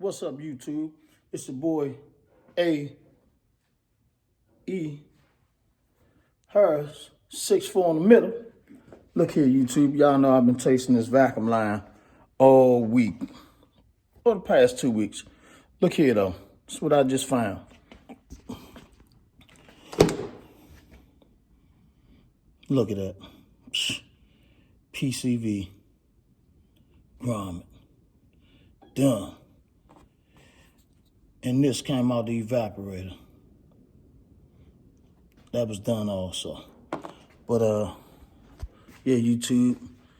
What's up, YouTube? It's your boy A.E. Harris, 6'4" in the middle. Look here, YouTube. Y'all know I've been tasting this vacuum line all week, or the past 2 weeks. Look here, though. That's what I just found. Look at that. PCV. Grommet. Done. And this came out the evaporator. That was done also. But, yeah, YouTube,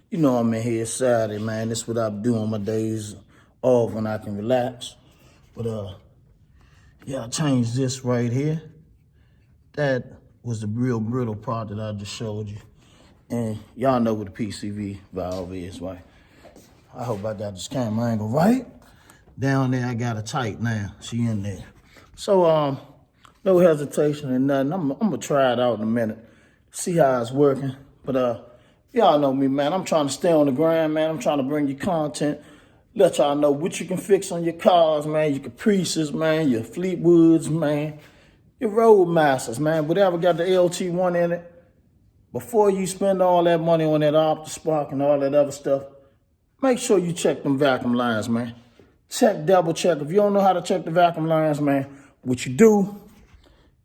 you know I'm in here Saturday, man. This is what I do on my days off when I can relax. But, yeah, I changed this right here. That was the real brittle part that I just showed you. And y'all know what the PCV valve is, right? I hope I got this camera angle right. Down there, I got it tight now. She in there. So, no hesitation and nothing. I'm gonna try it out in a minute. See how it's working. But, y'all know me, man. I'm trying to stay on the grind, man. I'm trying to bring you content. Let y'all know what you can fix on your cars, man. Your Caprices, man. Your Fleetwoods, man. Your Roadmasters, man. Whatever got the LT1 in it. Before you spend all that money on that OptiSpark and all that other stuff, make sure you check them vacuum lines, man. Check, double check. If you don't know how to check the vacuum lines, man, what you do,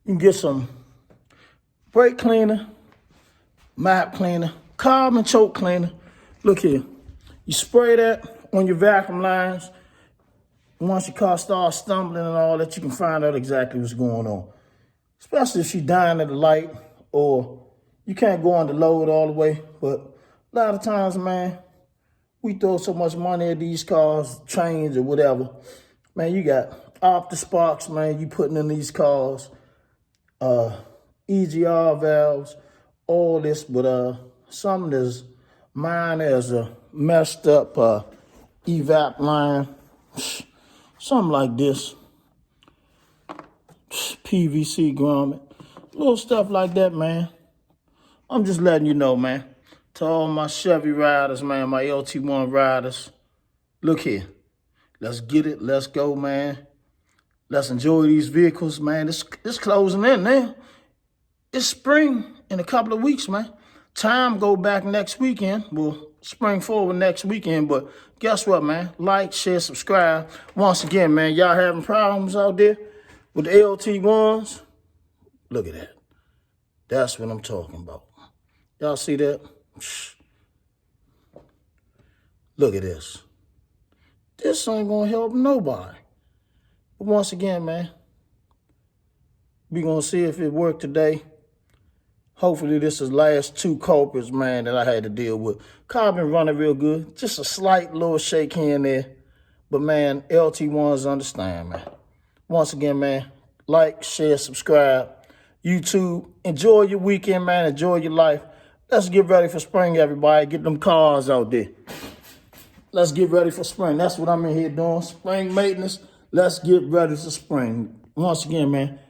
you can get some brake cleaner, map cleaner, carbon choke cleaner. Look here. You spray that on your vacuum lines. Once your car starts stumbling and all that, you can find out exactly what's going on. Especially if she's dying at the light or you can't go on the load all the way. But a lot of times, man, we throw so much money at these cars, chains or whatever. Man, you got OptiSparks, man, you putting in these cars, EGR valves, all this, but some that's mine is a messed up evap line, something like this, PVC grommet, little stuff like that, man. I'm just letting you know, man. To all my Chevy riders, man, my LT1 riders, look here. Let's get it. Let's go, man. Let's enjoy these vehicles, man. It's closing in now. It's spring in a couple of weeks, man. Time go back next weekend. Well, spring forward next weekend. But guess what, man? Like, share, subscribe. Once again, man, y'all having problems out there with the LT1s? Look at that. That's what I'm talking about. Y'all see that? Look at this. This ain't gonna help nobody. But once again, man, we gonna see if it worked today. Hopefully this is last 2 culprits, man, that I had to deal with. Car been running real good. Just a slight little shake here and there. But man, LT1s understand, man. Once again, man, like, share, subscribe. YouTube, enjoy your weekend, man. Enjoy your life. Let's get ready for spring, everybody. Get them cars out there. Let's get ready for spring. That's what I'm in here doing. Spring maintenance. Let's get ready for spring. Once again, man,